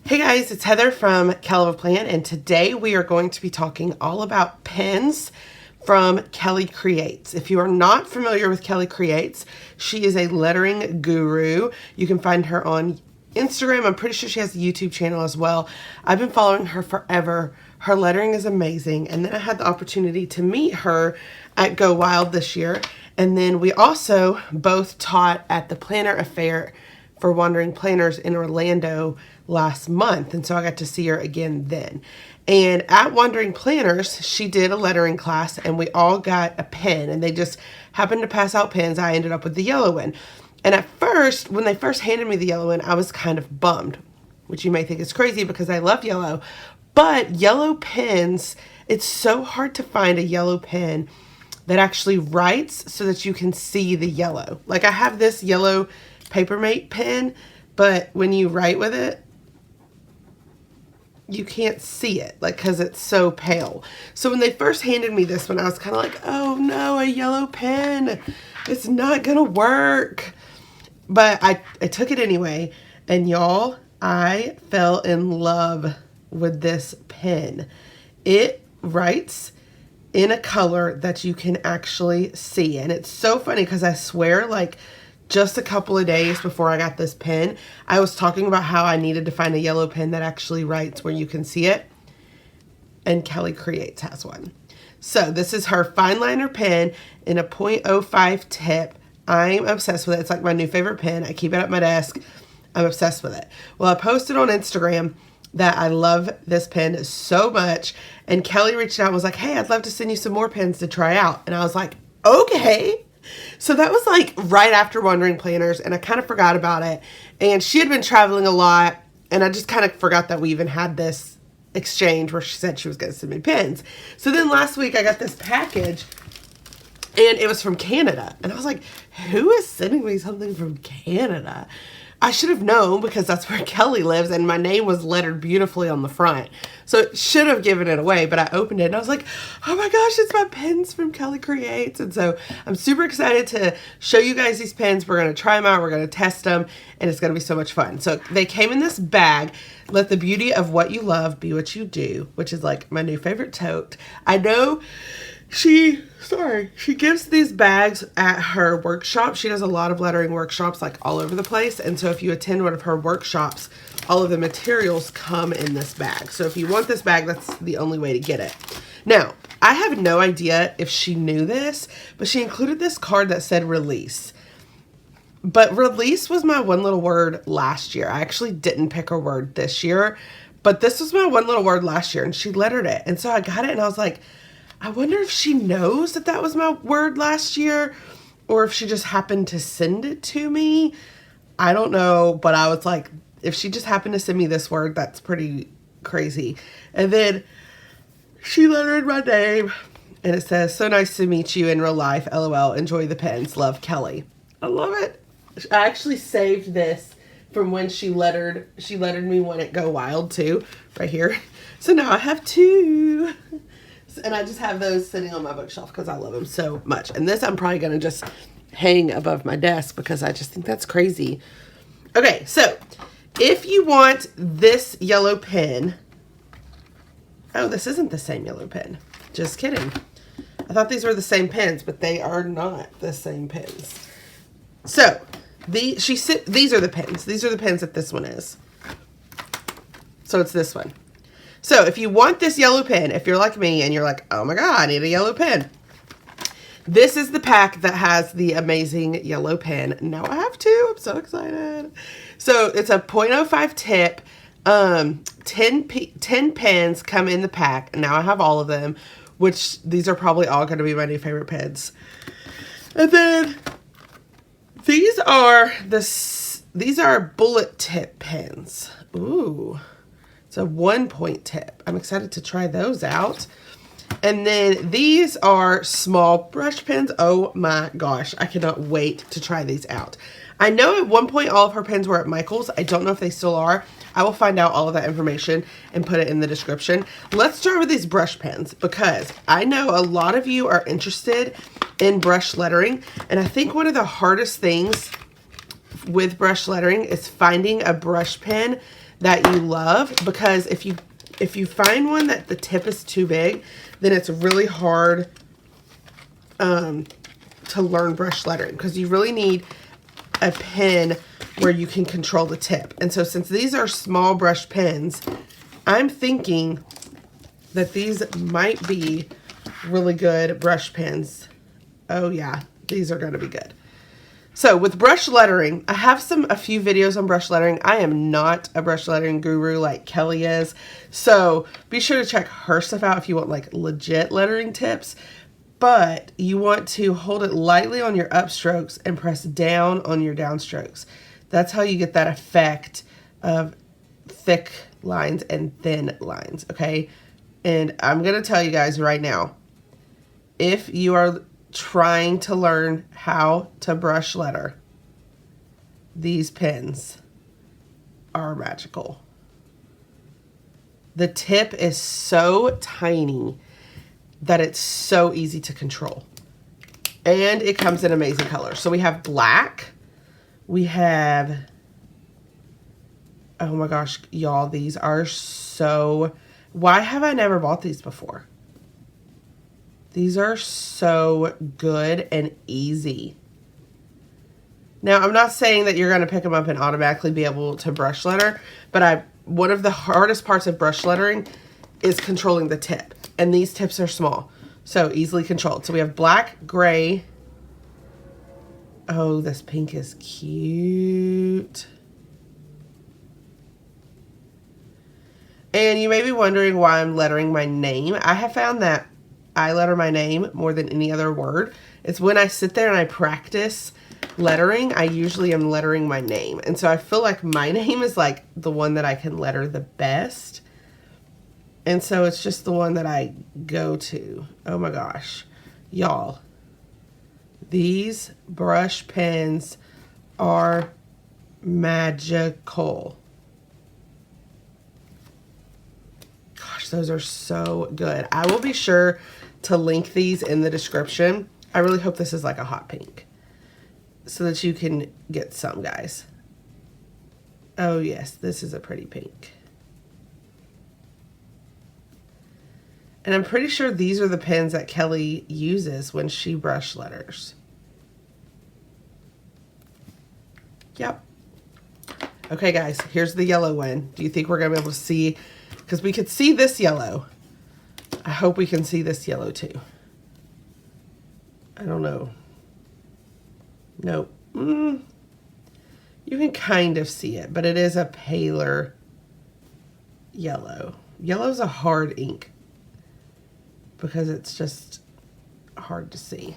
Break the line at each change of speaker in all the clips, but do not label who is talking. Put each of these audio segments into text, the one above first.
Hey guys, it's Heather from Kell and today we are going to be talking all about pens from Kelly Creates. If you are not familiar with Kelly Creates, she is a lettering guru. You can find her on Instagram. I'm pretty sure she has a YouTube channel as well. I've been following her forever. Her lettering is amazing. And then I had the opportunity to meet her at Go Wild this year. And then we also both taught at the Planner Affair for Wandering Planners in Orlando last month, and so I got to see her again then. And at Wandering Planners, she did a lettering class, and we all got a pen, and they just happened to pass out pens. I ended up with the yellow one. And at first, when they first handed me the yellow one, I was kind of bummed, which you may think is crazy because I love yellow. But yellow pens, it's so hard to find a yellow pen that actually writes so that you can see the yellow. Like I have this yellow Papermate pen, but when you write with it, you can't see it, like, because it's so pale. So when they first handed me this one, I was kind of like, oh no, a yellow pen. It's not gonna work. But I took it anyway, and y'all, I fell in love with this pen. It writes in a color that you can actually see, and it's so funny because I swear, like, just a couple of days before I got this pen, I was talking about how I needed to find a yellow pen that actually writes where you can see it. And Kelly Creates has one. So this is her fine liner pen in a .05 tip. I'm obsessed with it. It's like my new favorite pen. I keep it at my desk. I'm obsessed with it. Well, I posted on Instagram that I love this pen so much. And Kelly reached out and was like, hey, I'd love to send you some more pens to try out. And I was like, okay. So that was like right after Wandering Planners, and I kind of forgot about it. And she had been traveling a lot, and I just kind of forgot that we even had this exchange where she said she was going to send me pens. So then last week I got this package, and it was from Canada. And I was like, who is sending me something from Canada? I should have known because that's where Kelly lives, and my name was lettered beautifully on the front. So it should have given it away, but I opened it and I was like, oh my gosh, it's my pens from Kelly Creates. And so I'm super excited to show you guys these pens. We're going to try them out. We're going to test them, and it's going to be so much fun. So they came in this bag. Let the beauty of what you love be what you do, which is like my new favorite tote. I know she gives these bags at her workshop. She does a lot of lettering workshops like all over the place. And so if you attend one of her workshops, all of the materials come in this bag. So if you want this bag, that's the only way to get it. Now, I have no idea if she knew this, but she included this card that said release. But release was my one little word last year. I actually didn't pick a word this year, but this was my one little word last year, and she lettered it. And so I got it and I was like, I wonder if she knows that that was my word last year, or if she just happened to send it to me. I don't know, but I was like, if she just happened to send me this word, that's pretty crazy. And then she lettered my name, and it says, so nice to meet you in real life, LOL, enjoy the pens, love, Kelly. I love it. I actually saved this from when she lettered me one at Go Wild too, right here. So now I have two. And I just have those sitting on my bookshelf because I love them so much. And this I'm probably going to just hang above my desk because I just think that's crazy. Okay, so if you want this yellow pen... Oh, this isn't the same yellow pen. Just kidding. I thought these were the same pens, but they are not the same pens. So, these are the pens. These are the pens that this one is. So it's this one. So if you want this yellow pen, if you're like me and you're like, oh my God, I need a yellow pen. This is the pack that has the amazing yellow pen. Now I have two. I'm so excited. So it's a .05 tip. 10 pens come in the pack. Now I have all of them, which these are probably all going to be my new favorite pens. And then these are bullet tip pens. Ooh. It's a 1-point tip. I'm excited to try those out. And then these are small brush pens. Oh my gosh, I cannot wait to try these out. I know at one point all of her pens were at Michael's. I don't know if they still are. I will find out all of that information and put it in the description. Let's start with these brush pens because I know a lot of you are interested in brush lettering. And I think one of the hardest things with brush lettering is finding a brush pen that you love, because if you find one that the tip is too big, then it's really hard to learn brush lettering, because you really need a pen where you can control the tip. And so since these are small brush pens, I'm thinking that these might be really good brush pens. Oh yeah, these are going to be good. So with brush lettering, I have a few videos on brush lettering. I am not a brush lettering guru like Kelly is. So be sure to check her stuff out if you want like legit lettering tips. But you want to hold it lightly on your upstrokes and press down on your downstrokes. That's how you get that effect of thick lines and thin lines, okay? And I'm going to tell you guys right now, if you are trying to learn how to brush letter, these pens are magical. The tip is so tiny that it's so easy to control. And it comes in amazing colors. So we have black. We have, oh my gosh, y'all, these are so, why have I never bought these before? These are so good and easy. Now, I'm not saying that you're going to pick them up and automatically be able to brush letter, but one of the hardest parts of brush lettering is controlling the tip. And these tips are small, so easily controlled. So we have black, gray. Oh, this pink is cute. And you may be wondering why I'm lettering my name. I have found that I letter my name more than any other word. It's when I sit there and I practice lettering, I usually am lettering my name. And so I feel like my name is like the one that I can letter the best. And so it's just the one that I go to. Oh my gosh. Y'all, these brush pens are magical. Gosh, those are so good. I will be sure to link these in the description. I really hope this is like a hot pink so that you can get some, guys. Oh yes, this is a pretty pink. And I'm pretty sure these are the pens that Kelly uses when she brush letters. Yep. Okay, guys, here's the yellow one. Do you think we're going to be able to see? Because we could see this yellow. I hope we can see this yellow too. I don't know. Nope. You can kind of see it, but it is a paler yellow. Yellow's a hard ink because it's just hard to see.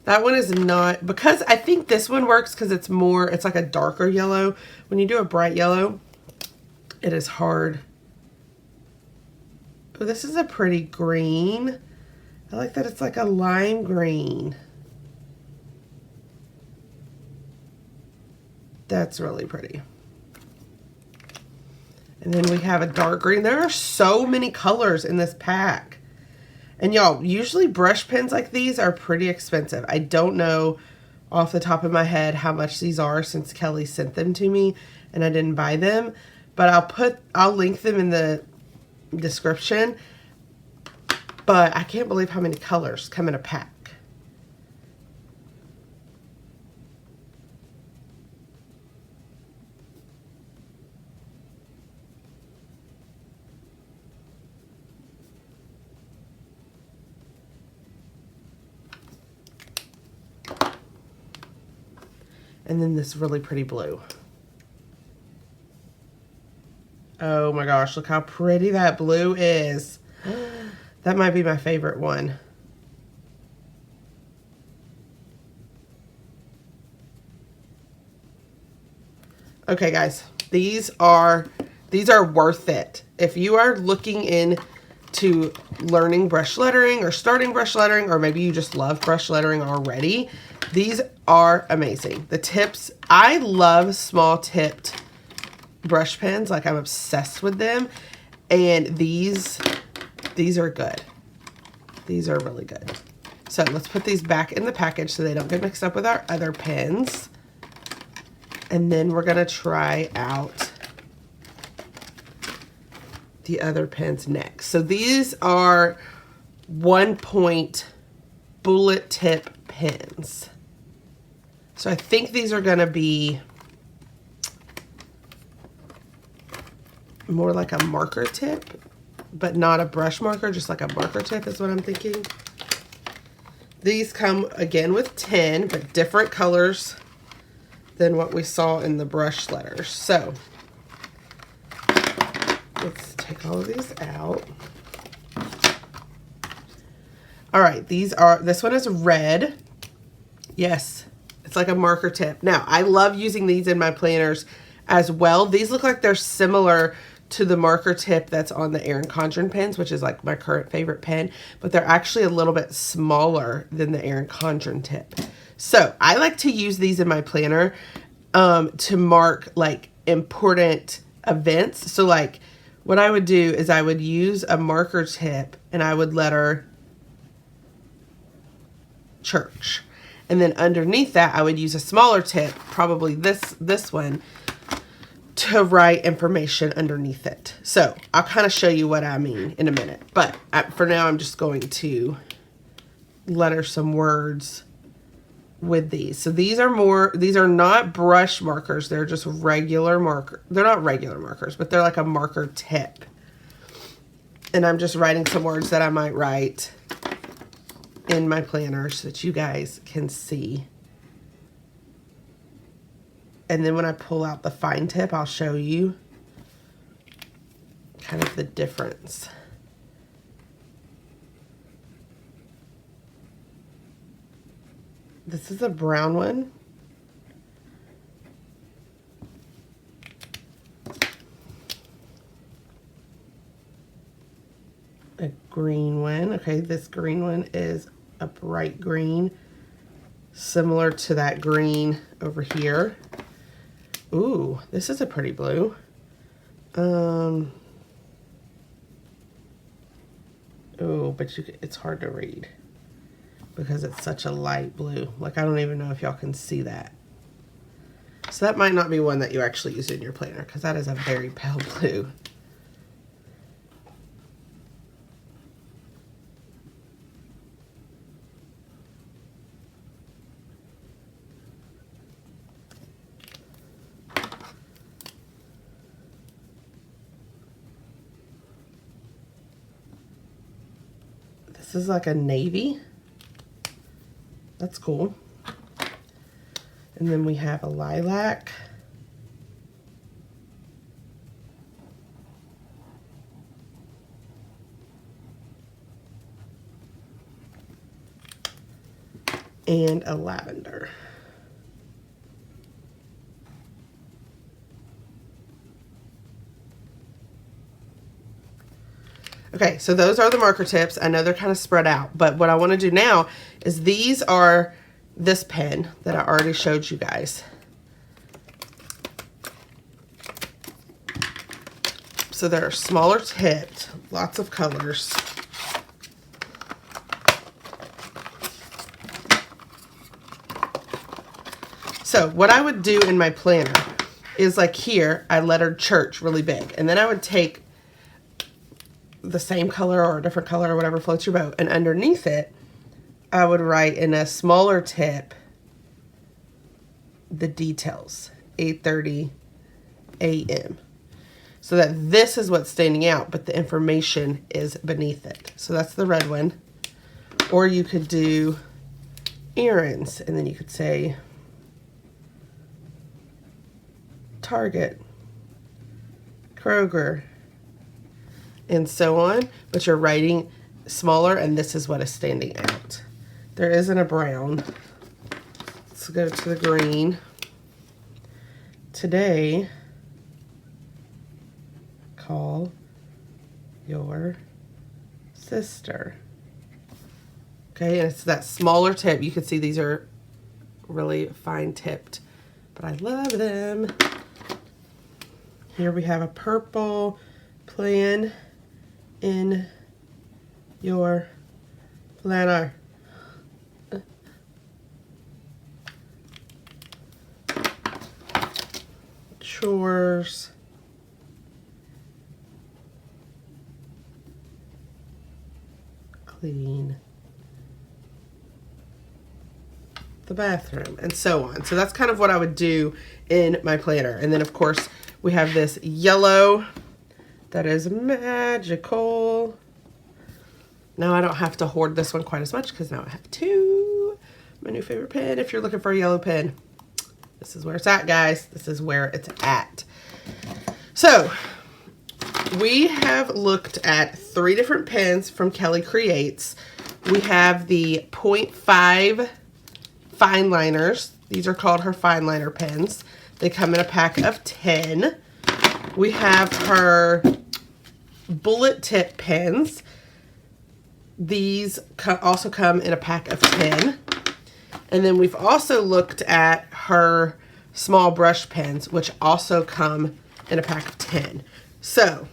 That one is not, because I think this one works because it's like a darker yellow. When you do a bright yellow, it is hard. Oh, this is a pretty green. I like that it's like a lime green. That's really pretty. And then we have a dark green. There are so many colors in this pack. And y'all, usually brush pens like these are pretty expensive. I don't know off the top of my head how much these are since Kelly sent them to me and I didn't buy them. But I'll link them in the description. But I can't believe how many colors come in a pack. And then this really pretty blue. Oh my gosh, look how pretty that blue is. That might be my favorite one. Okay, guys, these are worth it. If you are looking into learning brush lettering or starting brush lettering, or maybe you just love brush lettering already, these are amazing. The tips, I love small tipped brush pens. Like, I'm obsessed with them. And these are good. These are really good. So let's put these back in the package so they don't get mixed up with our other pens. And then we're going to try out the other pens next. So these are 1-point bullet tip pens. So I think these are going to be more like a marker tip, but not a brush marker, just like a marker tip is what I'm thinking. These come again with 10, but different colors than what we saw in the brush letters. So let's take all of these out. All right, this one is red. Yes, it's like a marker tip. Now, I love using these in my planners as well. These look like they're similar to the marker tip that's on the Erin Condren pens, which is like my current favorite pen, but they're actually a little bit smaller than the Erin Condren tip. So I like to use these in my planner to mark like important events. So like what I would do is I would use a marker tip and I would letter church. And then underneath that, I would use a smaller tip, probably this one, to write information underneath it. So I'll kind of show you what I mean in a minute. But for now, I'm just going to letter some words with these. So these are not brush markers. They're just regular marker. They're not regular markers, but they're like a marker tip. And I'm just writing some words that I might write in my planner so that you guys can see. And then when I pull out the fine tip, I'll show you kind of the difference. This is a brown one. A green one. Okay, this green one is a bright green, similar to that green over here. Ooh, this is a pretty blue. Ooh, but it's hard to read because it's such a light blue. Like, I don't even know if y'all can see that. So that might not be one that you actually use in your planner because that is a very pale blue. This is like a navy. That's cool. And then we have a lilac. And a lavender. Okay, so those are the marker tips. I know they're kind of spread out, but what I want to do now is these are this pen that I already showed you guys. So they're smaller tipped, lots of colors. So what I would do in my planner is like here, I lettered church really big, and then I would take the same color or a different color or whatever floats your boat, and underneath it I would write in a smaller tip the details, 8:30 a.m. so that this is what's standing out, but the information is beneath it. So that's the red one. Or you could do errands, and then you could say Target, Kroger, and so on, but you're writing smaller, and this is what is standing out. There isn't a brown. Let's go to the green. Today, call your sister. Okay, and it's that smaller tip. You can see these are really fine tipped, but I love them. Here we have a purple plan in your planner. Chores. clean the bathroom, and so on. So that's kind of what I would do in my planner. And then of course we have this yellow that is magical. Now I don't have to hoard this one quite as much because now I have two. My new favorite pen. If you're looking for a yellow pen, this is where it's at, guys. This is where it's at. So we have looked at 3 different pens from Kelly Creates. We have the 0.5 fine liners. These are called her fine liner pens. They come in a pack of 10. We have her bullet tip pens. These also come in a pack of 10. And then we've also looked at her small brush pens, which also come in a pack of 10. So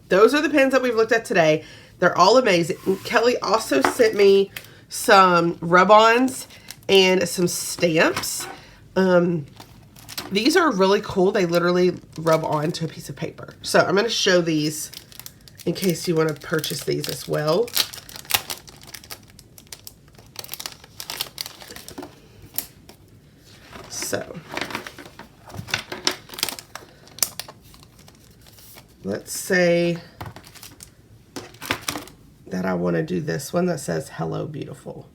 those are the pens that we've looked at today. They're all amazing. Kelly also sent me some rub-ons and some stamps. These are really cool. They literally rub onto a piece of paper. So I'm going to show these in case you want to purchase these as well. So let's say that I want to do this one that says "Hello, Beautiful."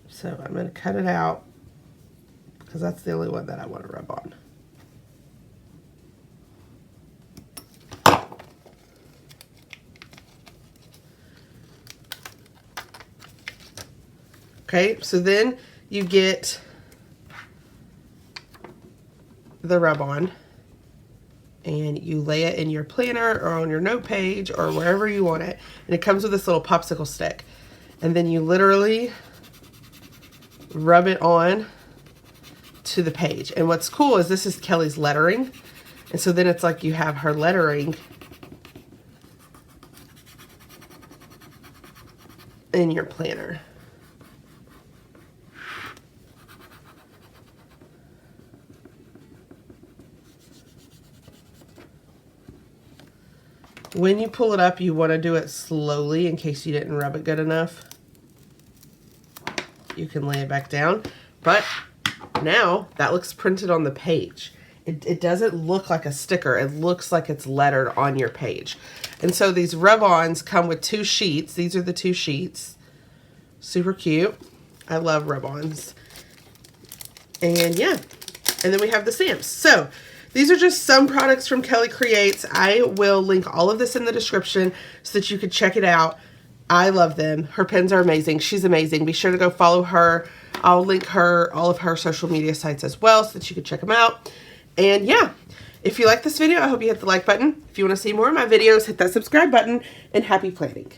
So I'm going to cut it out because that's the only one that I want to rub on. Okay, so then you get the rub-on and you lay it in your planner or on your note page or wherever you want it. And it comes with this little popsicle stick. And then you literally rub it on to the page. And what's cool is this is Kelly's lettering. And so then it's like you have her lettering in your planner. When you pull it up, you want to do it slowly in case you didn't rub it good enough. You can lay it back down. But now that looks printed on the page. It doesn't look like a sticker. It looks like it's lettered on your page. And so these rub-ons come with 2 sheets. These are the 2 sheets. Super cute. I love rub-ons. And yeah. And then we have the stamps. So these are just some products from Kelly Creates. I will link all of this in the description so that you can check it out. I love them. Her pens are amazing. She's amazing. Be sure to go follow her. I'll link all of her social media sites as well so that you can check them out. And yeah, if you like this video, I hope you hit the like button. If you want to see more of my videos, hit that subscribe button, and happy planning.